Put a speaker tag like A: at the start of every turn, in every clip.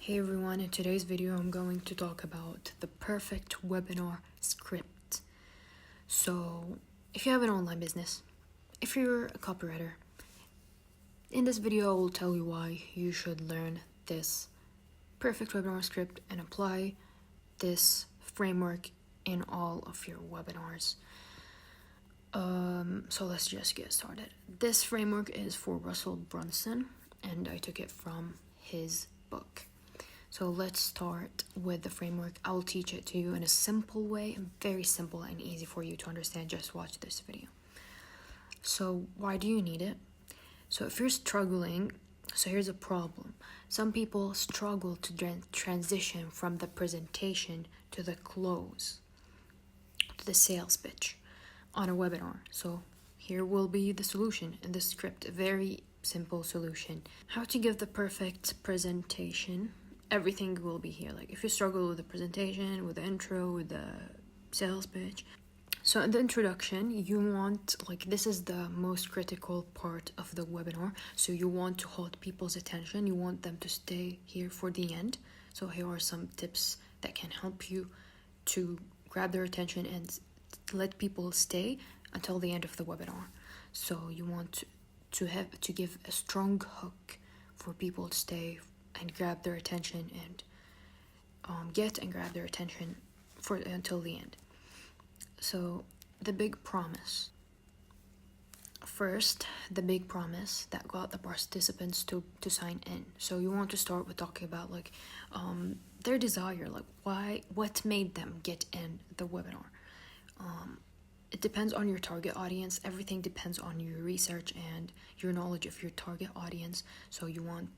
A: Hey everyone, in today's video I'm going to talk about the perfect webinar script. So, if you have an online business, if you're a copywriter, in this video I will tell you why you should learn this perfect webinar script and apply this framework in all of your webinars. So let's just get started. This framework is for Russell Brunson and I took it from his book. So let's start with the framework. I'll teach it to you in a simple way, very simple and easy for you to understand. Just watch this video. So why do you need it? So if you're struggling, so here's a problem. Some people struggle to transition from the presentation to the close, to the sales pitch on a webinar. So here will be the solution in this script, a very simple solution. How to give the perfect presentation. Everything will be here. Like if you struggle with the presentation, with the intro, with the sales pitch. So in the introduction, you want, like, this is the most critical part of the webinar. So you want to hold people's attention. You want them to stay here for the end. So here are some tips that can help you to grab their attention and let people stay until the end of the webinar. So you want to give a strong hook for people to stay and grab their attention and grab their attention for until the end. So the big promise. First, the big promise that got the participants to sign in. So you want to start with talking about their desire, like what made them get in the webinar. It depends on your target audience. Everything depends on your research and your knowledge of your target audience. So you want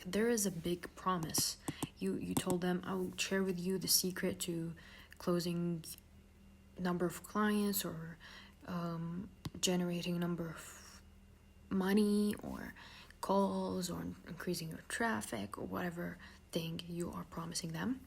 A: there is a big promise. You told them, I'll share with you the secret to closing number of clients or generating number of money or calls or increasing your traffic or whatever thing you are promising them.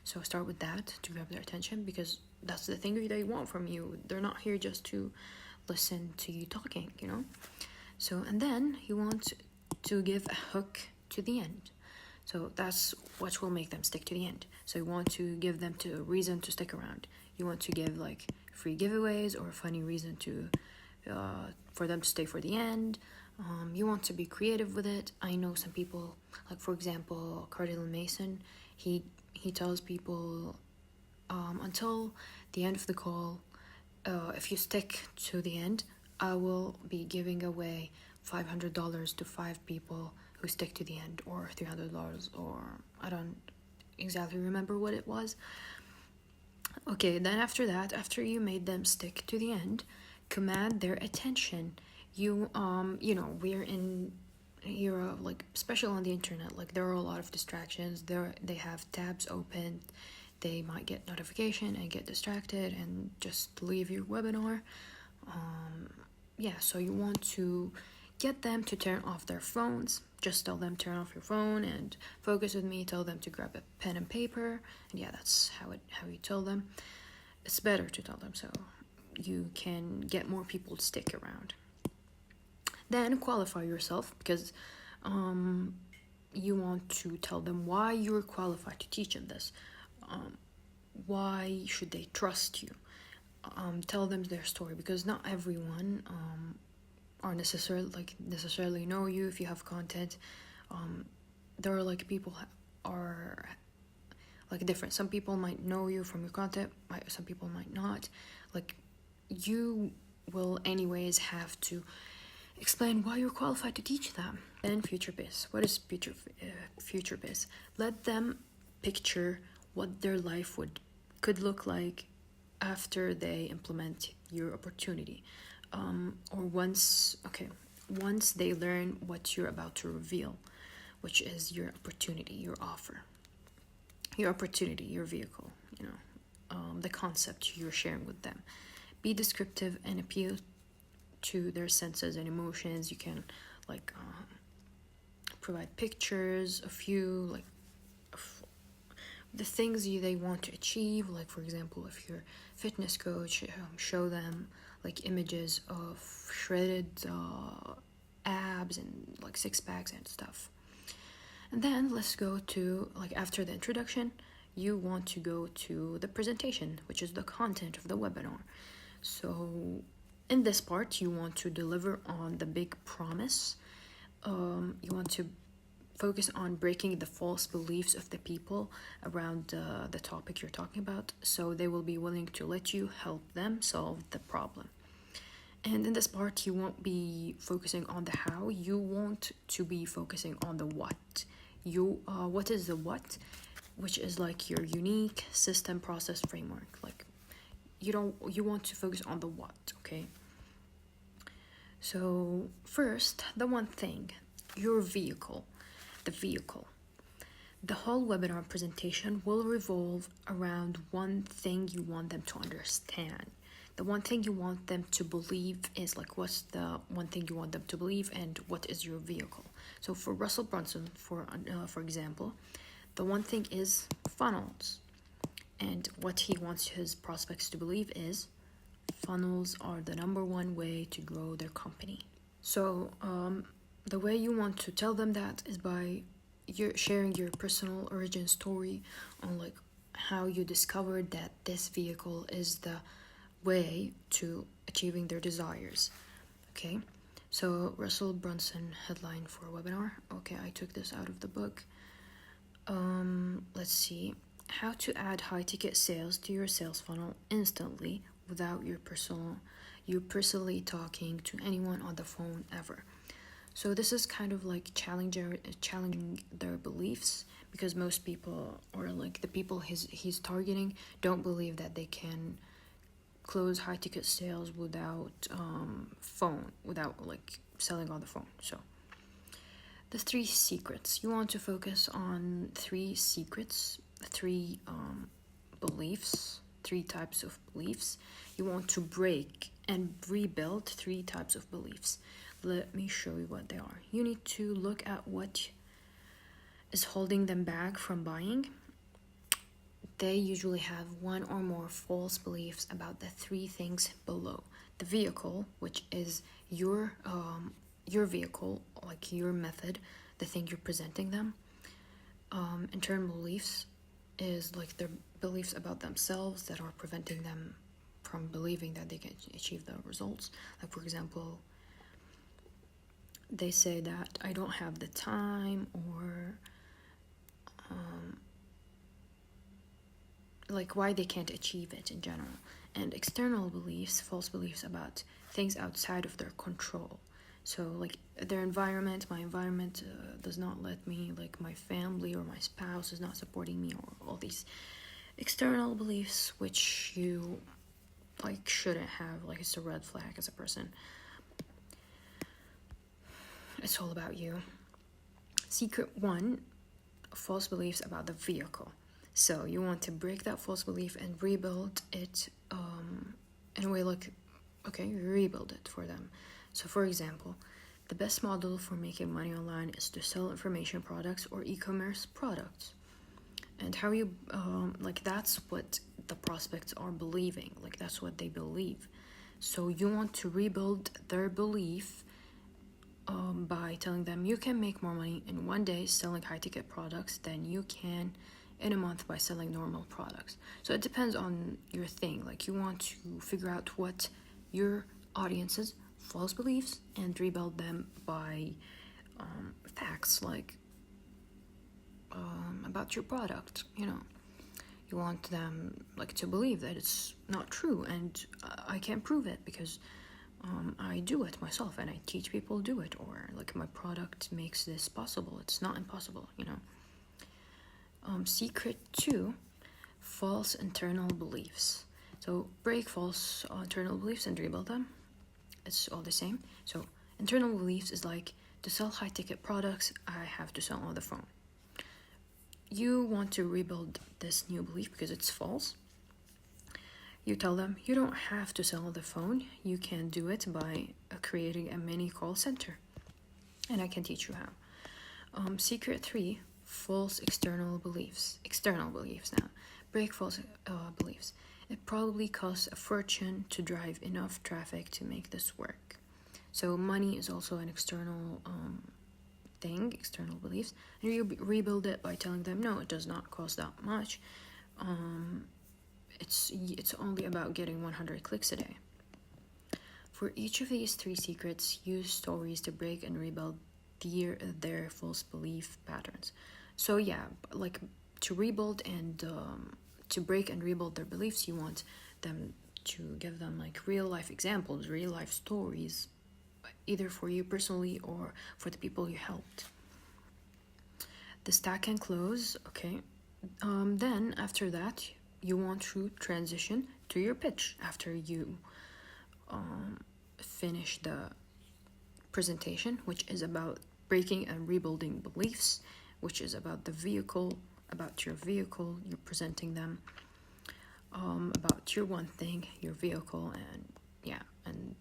A: So start with that to grab their attention, because that's the thing they want from you. They're not here just to listen to you talking, So, and then you want to give a hook to the end. So that's what will make them stick to the end. So you want to give them a reason to stick around. You want to give free giveaways or a funny reason to for them to stay for the end. You want to be creative with it. I know some people, for example, Cardinal Mason, he tells people until the end of the call, if you stick to the end, I will be giving away $500 to 5 people who stick to the end, or $300, or I don't exactly remember what it was. Okay, then after that, after you made them stick to the end, command their attention. We're in era, especially on the internet, there are a lot of distractions. They have tabs open. They might get notification and get distracted and just leave your webinar. So you want to get them to turn off their phones. Just tell them turn off your phone and focus with me. Tell them to grab a pen and paper. And that's how you tell them. It's better to tell them so you can get more people to stick around. Then qualify yourself, because you want to tell them why you're qualified to teach them this. Why should they trust you? Tell them their story, because not everyone are necessarily know you. If you have content, there are people are different. Some people might know you from your content, some people might not. You will anyways have to explain why you're qualified to teach them. Then future biz. What is future biz? Let them picture what their life could look like after they implement your opportunity, or once they learn what you're about to reveal, which is your opportunity, your offer, your opportunity, your vehicle, the concept you're sharing with them. Be descriptive and appeal to their senses and emotions. You can provide pictures of you, the things they want to achieve. For example, if you're a fitness coach, show them images of shredded abs and six packs and stuff. And then let's go to, like, after the introduction, you want to go to the presentation, which is the content of the webinar. So in this part, you want to deliver on the big promise. You want to focus on breaking the false beliefs of the people around the topic you're talking about, so they will be willing to let you help them solve the problem. And in this part, you won't be focusing on the how, you want to be focusing on the what. What is the what? Which is like your unique system, process, framework. Like, you want to focus on the what, okay? So first, the one thing, your vehicle. The vehicle. The whole webinar presentation will revolve around one thing you want them to understand. The one thing you want them to believe is, like, what's the one thing you want them to believe, and what is your vehicle. So for Russell Brunson, for example, the one thing is funnels. And what he wants his prospects to believe is funnels are the number one way to grow their company. So the way you want to tell them that is by sharing your personal origin story on, like, how you discovered that this vehicle is the way to achieving their desires. Okay, so Russell Brunson headline for a webinar. Okay, I took this out of the book. Let's see. How to add high ticket sales to your sales funnel instantly without you personally talking to anyone on the phone ever. So this is kind of like challenging their beliefs, because most people, or like the people he's targeting, don't believe that they can close high ticket sales without without like selling on the phone. So the 3 secrets. You want to focus on 3 secrets, 3 beliefs, 3 types of beliefs. You want to break and rebuild 3 types of beliefs. Let me show you what they are. You need to look at what is holding them back from buying. They usually have 1 or more false beliefs about the 3 things below. The vehicle, which is your vehicle, like your method, the thing you're presenting them. Internal beliefs is like their beliefs about themselves that are preventing them from believing that they can achieve the results. Like, for example, they say that I don't have the time, or like why they can't achieve it in general. And external beliefs, false beliefs about things outside of their control. So like their environment, my environment does not let me, like my family or my spouse is not supporting me, or all these external beliefs which you like shouldn't have. Like, it's a red flag as a person. It's all about you. Secret 1, false beliefs about the vehicle. So you want to break that false belief and rebuild it in a way like, okay, rebuild it for them. So for example, the best model for making money online is to sell information products or e-commerce products. And how you, like, that's what the prospects are believing. Like, that's what they believe. So you want to rebuild their belief by telling them you can make more money in 1 day selling high-ticket products than you can in a month by selling normal products. So it depends on your thing. Like, you want to figure out what your audience's false beliefs and rebuild them by facts, like about your product. You want them like to believe that it's not true, and I can't prove it because I do it myself and I teach people to do it, or like my product makes this possible. It's not impossible. Secret 2, false internal beliefs. So break false internal beliefs and rebuild them. It's all the same. So internal beliefs is like, to sell high ticket products, I have to sell on the phone. You want to rebuild this new belief because it's false. You tell them you don't have to sell on the phone. You can do it by creating a mini call center, and I can teach you how. Secret 3, false external beliefs. External beliefs now. Break false beliefs. It probably costs a fortune to drive enough traffic to make this work. So money is also an external thing, external beliefs, and you rebuild it by telling them, no, it does not cost that much. It's only about getting 100 clicks a day. For each of these 3 secrets, use stories to break and rebuild their false belief patterns. So yeah, like to rebuild and to break and rebuild their beliefs, you want them to give them like real life examples, real life stories, either for you personally or for the people you helped. The stack and close, okay. Then after that, you want to transition to your pitch after you finish the presentation, which is about breaking and rebuilding beliefs, which is about the vehicle, about your vehicle. You're presenting them about your one thing, your vehicle, and yeah, and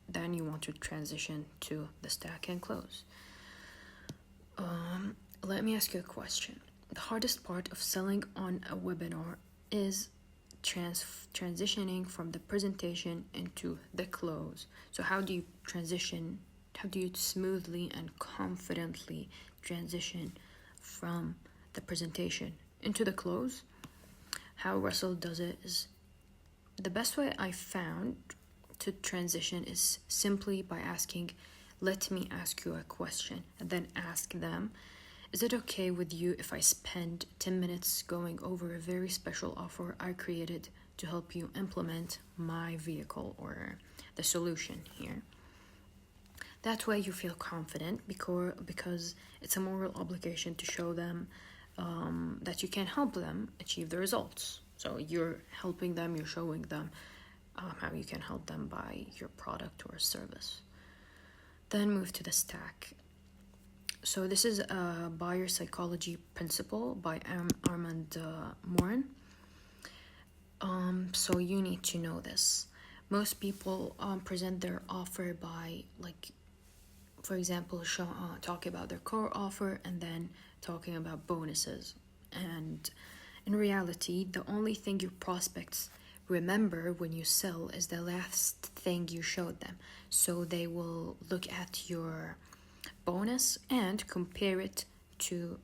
A: then you want to transition to the stack and close. Let me ask you a question. The hardest part of selling on a webinar is transitioning from the presentation into the close. So how do you transition? How do you smoothly and confidently transition from the presentation into the close? How Russell does it is, the best way I found to transition is simply by asking, let me ask you a question, and then ask them, is it okay with you if I spend 10 minutes going over a very special offer I created to help you implement my vehicle or the solution here? That way you feel confident because it's a moral obligation to show them that you can help them achieve the results. So you're helping them, you're showing them how you can help them by your product or service. Then move to the stack. So this is a buyer psychology principle by Armand Morin. So you need to know this. Most people present their offer by, like, for example, talking about their core offer and then talking about bonuses. And in reality, the only thing your prospects remember when you sell is the last thing you showed them. So they will look at your bonus and compare it to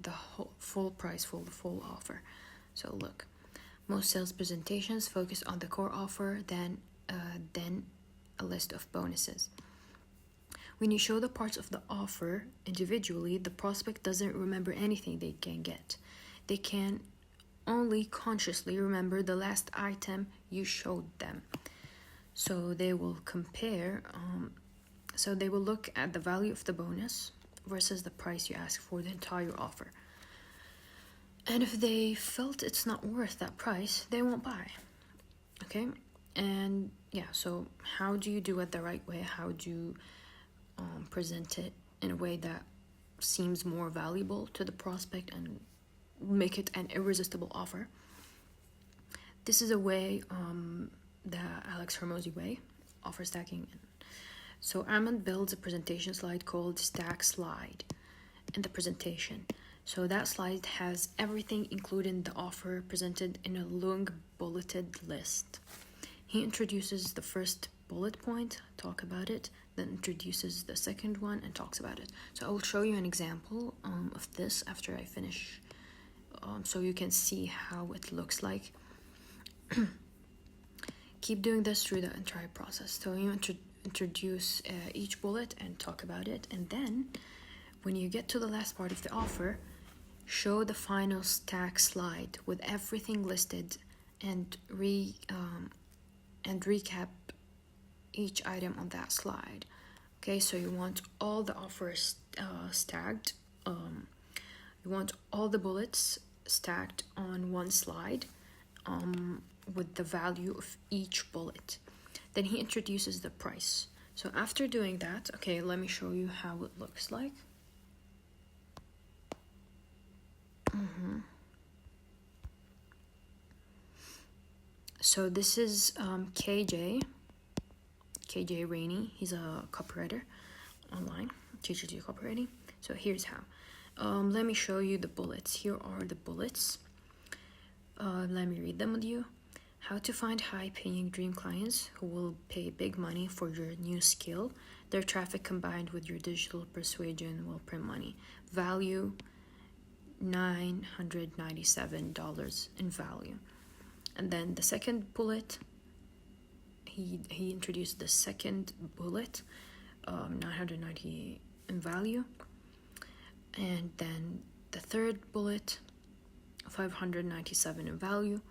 A: the full price for the full offer. So look, most sales presentations focus on the core offer, then a list of bonuses. When you show the parts of the offer individually, the prospect doesn't remember anything they can get. They can only consciously remember the last item you showed them. So they will compare, so they will look at the value of the bonus versus the price you ask for the entire offer. And if they felt it's not worth that price, they won't buy. Okay? And yeah, so how do you do it the right way? How do you present it in a way that seems more valuable to the prospect and make it an irresistible offer? This is a way, the Alex Hormozi way, offer stacking. So Armand builds a presentation slide called Stack Slide in the presentation. So that slide has everything including the offer presented in a long bulleted list. He introduces the first bullet point, talk about it, then introduces the second one and talks about it. So I will show you an example of this after I finish, so you can see how it looks like. Keep doing this through the entire process. So you introduce each bullet and talk about it, and then when you get to the last part of the offer, show the final stack slide with everything listed and recap each item on that slide. Okay, so you want all the offers stacked. You want all the bullets stacked on one slide with the value of each bullet. Then he introduces the price. So after doing that, okay, let me show you how it looks like. So this is KJ Rainey. He's a copywriter online, teaches you copywriting. So here's how. Let me show you the bullets. Here are the bullets. Let me read them with you. How to find high-paying dream clients who will pay big money for your new skill. Their traffic combined with your digital persuasion will print money. Value $997 in value. And then the second bullet, he introduced the second bullet, 990 in value. And then the third bullet, 597 in value.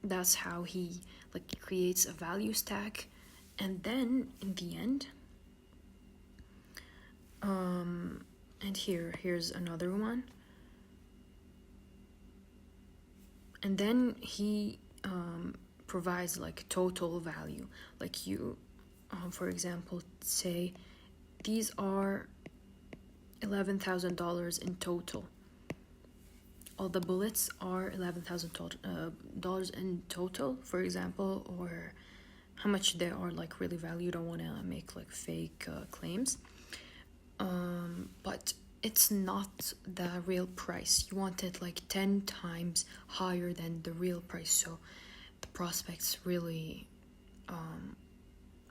A: That's how he creates a value stack. And then in the end, and here's another one. And then he provides total value. You, for example, say these are $11,000 in total. All the bullets are $11,000 in total, for example, or how much they are really valued. You don't want to make fake claims. But it's not the real price. You want it 10 times higher than the real price, so the prospects really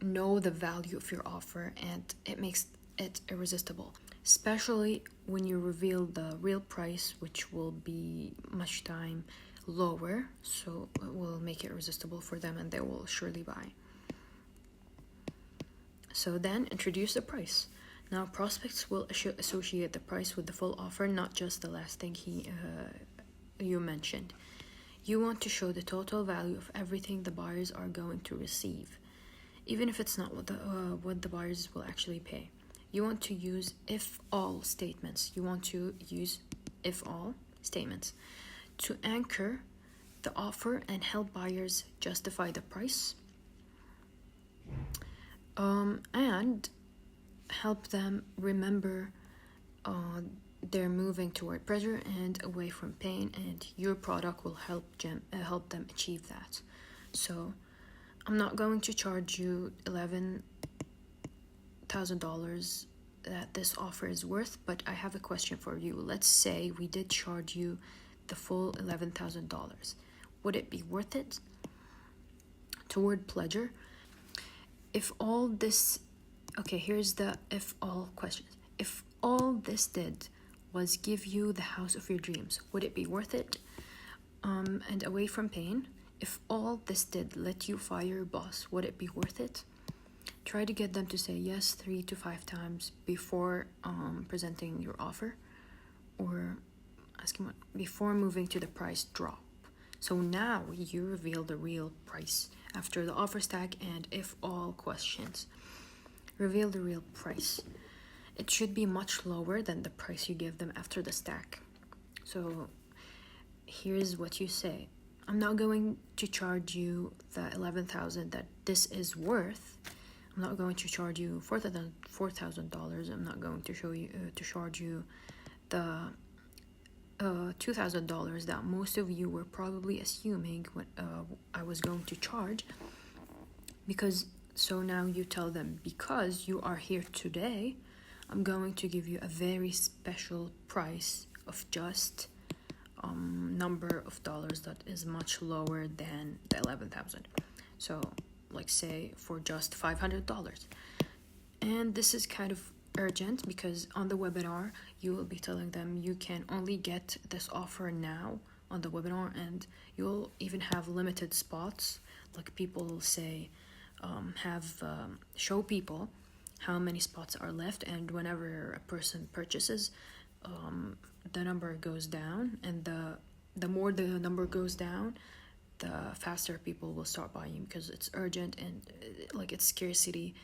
A: know the value of your offer, and it makes it irresistible, especially when you reveal the real price, which will be much time lower, so it will make it irresistible for them and they will surely buy. So then introduce the price. Now prospects will associate the price with the full offer, not just the last thing you mentioned. You want to show the total value of everything the buyers are going to receive, even if it's not what the buyers will actually pay. You want to use if-all statements. To anchor the offer and help buyers justify the price, and help them remember they're moving toward pleasure and away from pain, and your product will help them achieve that. So I'm not going to charge you $11,000 that this offer is worth, but I have a question for you. Let's say we did charge you the full $11,000. Would it be worth it toward pleasure? If all this, here's the if-all questions. If all this did was give you the house of your dreams, would it be worth it? And away from pain. If all this did let you fire your boss, would it be worth it? Try to get them to say yes 3 to 5 times before presenting your offer, or asking before moving to the price drop. So now you reveal the real price after the offer stack and if all questions. Reveal the real price. It should be much lower than the price you give them after the stack. So here's what you say. I'm not going to charge you the $11,000 that this is worth. I'm not going to charge you $4,000. I'm not going to charge you the $2,000 that most of you were probably assuming when I was going to charge. So now you tell them, because you are here today, I'm going to give you a very special price of just number of dollars that is much lower than the 11,000. So say for just $500. And this is kind of urgent because on the webinar you will be telling them you can only get this offer now on the webinar, and you'll even have limited spots. People will say show people how many spots are left, and whenever a person purchases, the number goes down, and the more the number goes down, the faster people will start buying, because it's urgent and it's scarcity.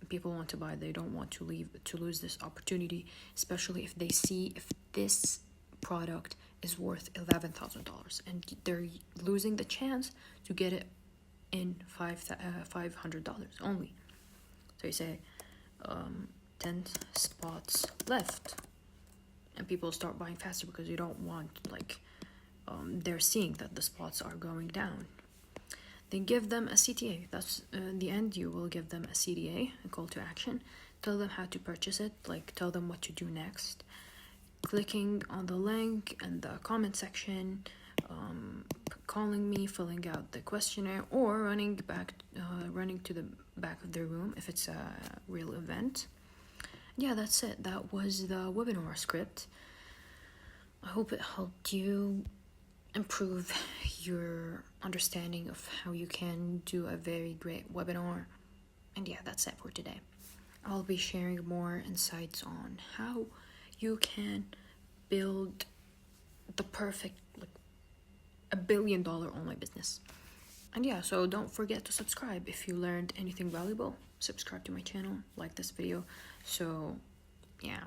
A: People want to buy. They don't want to lose this opportunity, especially if they see if this product is worth $11,000 and they're losing the chance to get it in $500 only. So you say 10 spots left, and people start buying faster because you don't want they're seeing that the spots are going down. Then give them a CTA. That's in the end, you will give them a CTA, a call to action. Tell them how to purchase it, tell them what to do next. Clicking on the link in the comment section, calling me, filling out the questionnaire, or running to the back of the room if it's a real event. Yeah, that's it. That was the webinar script. I hope it helped you improve your understanding of how you can do a very great webinar. And yeah, that's it for today. I'll be sharing more insights on how you can build the perfect, like, $1 billion online business. And yeah, so don't forget to subscribe if you learned anything valuable. Subscribe to my channel, like this video. So yeah.